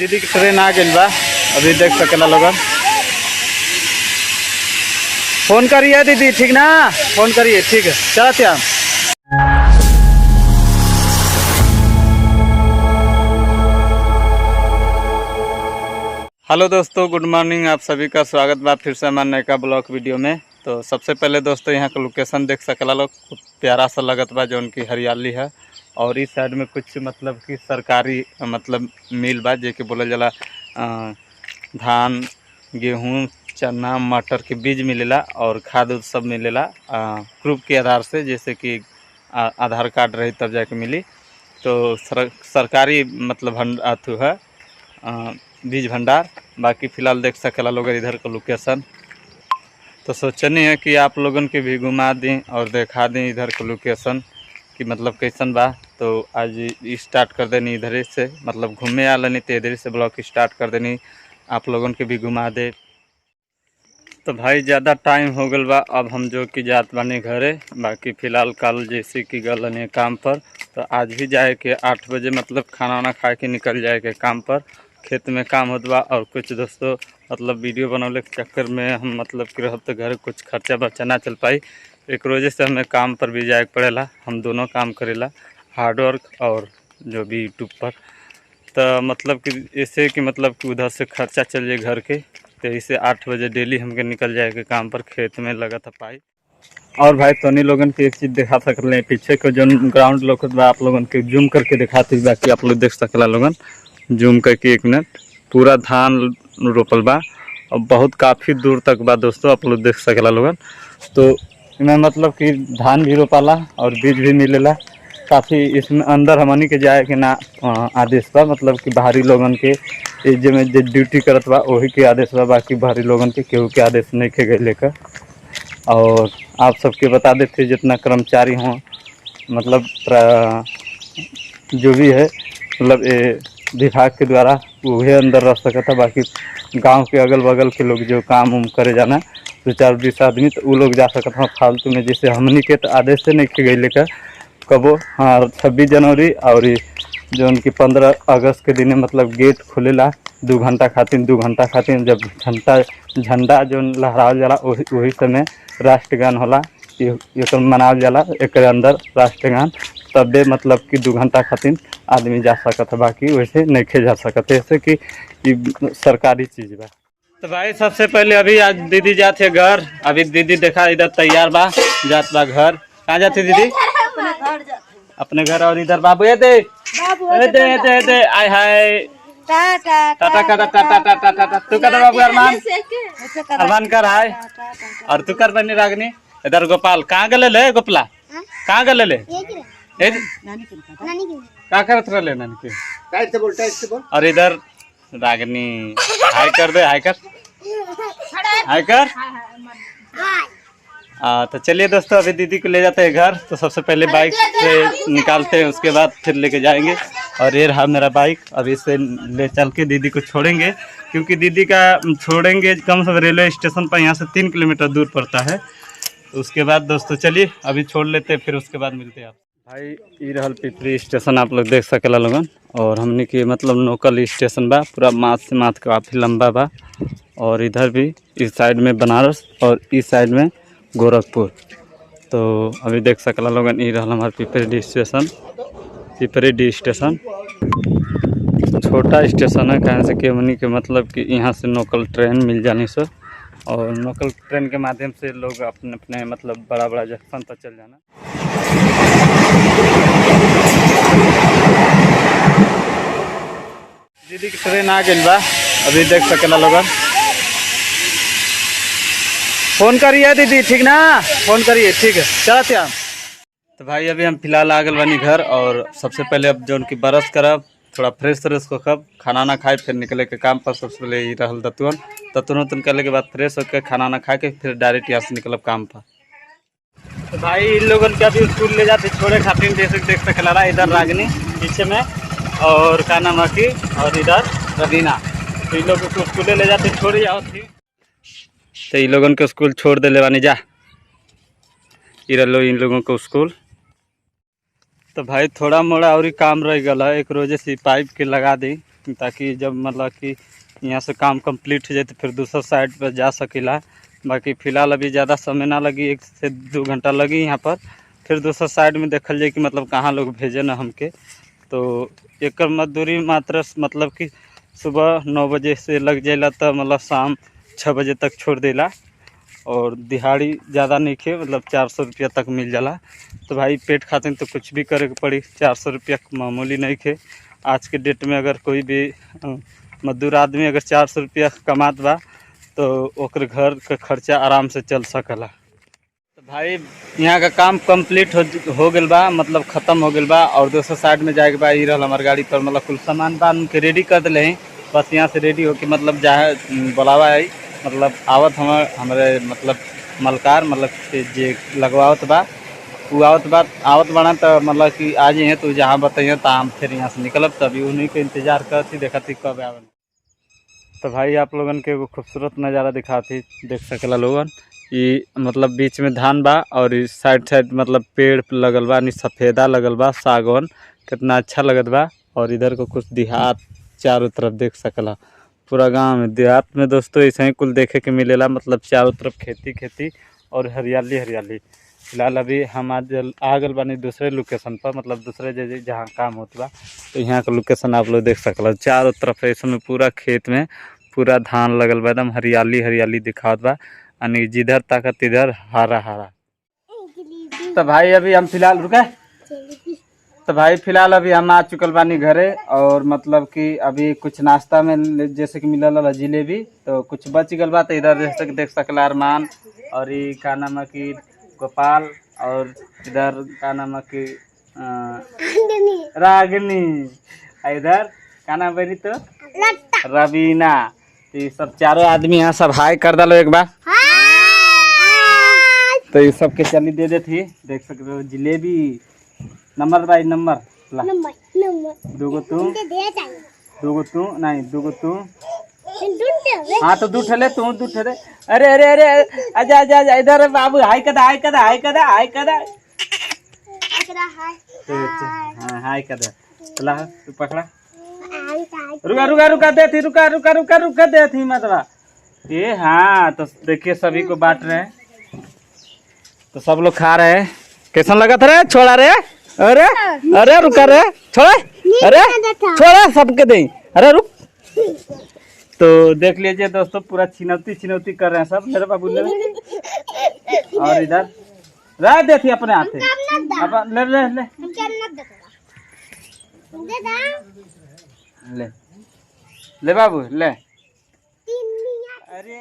दीदी की ट्रेन आ गई बा। अभी देख सकेला लोगन। फोन करिए दीदी, ठीक ना? फोन करिए, ठीक है। चलते हम। हेलो दोस्तों, गुड मॉर्निंग। आप सभी का स्वागत बा फिर से हमारे नए का ब्लॉग वीडियो में। तो सबसे पहले दोस्तों यहाँ का लोकेशन देख सकेला लोग। प्यारा सा लगत बा, जो उनकी हरियाली है। और इस साइड में कुछ मतलब कि सरकारी मतलब मिल बा, जे कि बोला जाला धान, गेहूं, चना, मटर के बीज मिलेला और खाद उद सब मिलेला प्रूफ के आधार से, जैसे कि आधार कार्ड रही तब जाके मिली। तो सरकारी मतलब अथु है बीज भंडार। बाकी फ़िलहाल देख सकेला लोग इधर का लोकेशन। तो सोचनी है कि आप लोगन के भी घुमा दें और दिखा दें इधर का लोकेशन कि मतलब कैसन बा। तो आज स्टार्ट कर देनी इधर से, मतलब घूमे आला नहीं तो इधर से ब्लॉग स्टार्ट कर देनी, आप लोगन के भी घुमा दे। तो भाई ज़्यादा टाइम हो गल बा, अब हम जो कि जात बानी घरे। बाकी फ़िलहाल कल जैसे कि गलने काम पर, तो आज भी जाए के 8 बजे मतलब खाना वाना खा के निकल जाए के काम पर। खेत में काम होत बा और कुछ दोस्तों मतलब वीडियो बनौले के चक्कर में हम मतलब कि रहब तो घर कुछ खर्चा बर्चा ना चल पाई। एक रोजे से हमें काम पर भी जाए पड़ेला। हम दोनों काम करेला, हार्डवर्क और जो भी यूट्यूब पर। तो मतलब कि ऐसे कि मतलब कि उधर से खर्चा चल जाए घर के। तो इसे 8 बजे डेली हमके निकल जाए के काम पर, खेत में लगा था पाई। और भाई तोनी लोगन के एक चीज़ दिखा सकते हैं, पीछे को जो ग्राउंड लोग बा आप लोगन के जूम करके दिखाती, बाकी आप लोग देख सकला लोगन जूम करके। 1 मिनट। पूरा धान रोपल बा और बहुत काफ़ी दूर तक बा दोस्तों, आप लोग देख सकेला लोगन। तो इसमें मतलब कि धान भी रोपाला और बीज भी मिलेला काफ़ी। इसमें अंदर हमनी के जाए के ना आदेश बा, मतलब कि बाहरी लोगन के में जो ड्यूटी करत बा वही के आदेश बा। बाकी बाहरी लोगन के केहू के आदेश नहीं के गए लेकर। और आप सबके बता देते जितना कर्मचारी हों मतलब जो भी है मतलब विभाग के द्वारा वही अंदर रह सका था। बाकी गांव के अगल बगल के लोग जो काम उम करे जाना 2-4-20 आदमी, तो वो लोग जा सकता था फालतू में। जैसे हमनी के तो आदेश से नहीं के गई लेकर कबो। हाँ 26 जनवरी और जो उनकी 15 अगस्त के दिन मतलब गेट खुलेला 2 घंटा खातिर। 2 घंटा खातिर जब झंडा जो लहरावल जाला वही समय राष्ट्रगान होला, ये मनावल जाला। एक अंदर राष्ट्रगान तबे मतलब कि 2 घंटा खातिर आदमी जा सकता। बाकी वैसे नहीं खे जा सकते, ऐसे कि सरकारी चीज़ बा। तो भाई सबसे पहले अभी आज दीदी जाते घर। अभी दीदी देखा इधर तैयार बा, जात बा घर। कहाँ जाती दीदी? अपने घर। और इधर बाबू ये दे दे आय हाय टाटा टाटा टाटा टाटा टाटा। तू कर बाबू अरमान कर हाय। और तू कर बनी रागनी। इधर गोपाल कहाँ गले ले? गोपला कहाँ गले ले? क्या करत रहे नानी के? टाइट से बोल। और इधर रागनी हाय कर दे, हाय कर हाय कर। तो चलिए दोस्तों अभी दीदी को ले जाते हैं घर। तो सबसे पहले बाइक से निकालते हैं, उसके बाद फिर लेके जाएंगे। और ये रहा मेरा बाइक, अभी इसे ले चल के दीदी को छोड़ेंगे, क्योंकि दीदी का छोड़ेंगे कम से कम रेलवे स्टेशन पर, यहाँ से 3 किलोमीटर दूर पड़ता है। तो उसके बाद दोस्तों चलिए अभी छोड़ लेते हैं, फिर उसके बाद मिलते हैं आप भाई। ये रहल पिपरी स्टेशन, आप लोग देख सकेला लोगन। और हमने के मतलब लोकल स्टेशन बा, पूरा माथ से माथ काफ़ी लंबा बा। और इधर भी इस साइड में बनारस और इस साइड में गोरखपुर। तो अभी देख सकला लोगन ये रहल हमारे पिपरी स्टेशन। पिपरी स्टेशन छोटा स्टेशन है, कहाँ से कि हमनी के मतलब कि यहाँ से लोकल ट्रेन मिल जानी से, और लोकल ट्रेन के माध्यम से लोग अपने अपने मतलब बड़ा बड़ा जंक्शन तक चल जाना। दीदी की ट्रेन आ गई बा। अभी देख सकेला लोगन। फोन करिए दीदी, ठीक ना? फोन करिए, ठीक है। चलते हम। तो भाई अभी हम फिलहाल आ गए बानी घर। और सबसे पहले अब जो उनकी ब्रश करब, थोड़ा फ्रेश व्रेश को कब खाना ना खाए फिर निकले के काम पर। सबसे पहले ही रहल दतुन करने के बाद फ्रेश होकर खाना ना खा के फिर डायरेक्ट यहाँ से निकलब काम पर। तो भाई इन लोगों के अभी स्कूल ले जाते छोड़े खातिर, जैसे देख सकेला रहा इधर रागनी पीछे में और का नाम की, और इधर रवीना। तो इन लोगों को स्कूल ले जाते छोड़ी आओ थी। तो इन लोगों को स्कूल छोड़ दे ले बानी जा, लो इन लोगों को स्कूल। तो भाई थोड़ा मोड़ा और ही काम रह गया, एक रोजे से पाइप के लगा दी ताकि जब मतलब कि यहाँ से काम कंप्लीट हो जाए तो फिर दूसरा साइड पर जा सकेला। बाकी फ़िलहाल अभी ज़्यादा समय ना लगी, 1 से 2 घंटा लगी यहाँ पर। फिर दूसरा साइड में देखल जाए कि मतलब कहाँ लोग भेजे ना हमके। तो एक मजदूरी मात्र मतलब कि सुबह 9 बजे से लग जाएला तो मतलब शाम 6 बजे तक छोड़ देला। और दिहाड़ी ज़्यादा नहीं खे, मतलब 400 रुपया तक मिल जाला। तो भाई पेट खातिर तो कुछ भी करे के पड़ी, 400 रुपया मामूली नहीं खे। आज के डेट में अगर कोई भी मजदूर आदमी अगर 400 रुपया कमात बा तो ओकर घर का खर्चा आराम से चल सकला। तो भाई यहाँ का काम कंप्लीट हो गल बा, मतलब ख़त्म हो गल बा। और दूसरा साइड में जाए के बा, रहा हमारे गाड़ी पर मतलब कुल सामान बांध के रेडी कर दिले हैं। बस यहाँ से रेडी होके मतलब जाए बुलावा है, मतलब आवत हमारे मतलब मलकार मतलब जे लगवावत बा वो आवत बना। तो मतलब कि आज ही तो जहाँ बताइए तो हम फिर यहाँ से निकलब, तभी उन्हीं के इंतज़ार करती देखती कब आवन। तो भाई आप लोगन के एगो खूबसूरत नज़ारा दिखाती देख सकेला लोगन। ये मतलब बीच में धान बा और इस साइड मतलब पेड़ लगल बा, सफ़ेदा लगल बा, सागौन कितना अच्छा लगत बा। और इधर को कुछ देहात चारों तरफ देख सकला, पूरा गांव में देहात में दोस्तों ऐसे ही कुल देखे के मिलेला। मतलब चारों तरफ खेती और हरियाली। फिलहाल अभी हम आज आ गल बानी दूसरे लोकेशन पर, मतलब दूसरे जहाँ काम होता बा। तो यहाँ का लोकेशन आप लोग देख सकला, चारों तरफ ऐसे में पूरा खेत में पूरा धान लगल बा, एकदम हरियाली दिखावत बा। यानी जिधर ताकत इधर हरा। तो भाई अभी हम फिलहाल रुके, तो भाई फिलहाल अभी हम आ चुकल बानी घरे। और मतलब कि अभी कुछ नाश्ता में जैसे कि मिलल जिलेबी, तो कुछ बच गल बा। तो इधर देख सकला अरमान, और ये का नाम है कि गोपाल, और इधर का नाम है कि रागिनी, इधर का नाम बनी तो रवीना। तो ये सब चारों आदमी यहाँ सब हाय कर दलो एक बार। तो ये सब के चली दे देती, देख सकते हो जिलेबी। नंबर बाई नंबर दूगो तू नहीं दूगो तू। हाँ तो दूठ ले तू दूठ ले। अरे आजा इधर बाबू, हाय कदा। हाय कदा, चला तू पकड़ा। रुका देती मतलब ये। हाँ तो देखिए सभी को बांट रहे हैं, तो सब लोग खा रहे हैं। कैसा लगा था रे? छोड़ा रे, अरे रुका रे, छोड़ा, अरे छोड़ा सबके दे, अरे रुक। तो देख लीजिए दोस्तों, पूरा छिनौती कर रहे हैं सब मेरे बाबू ने। और इधर रह देती अपने हाथ अब ले बाबू ले। अरे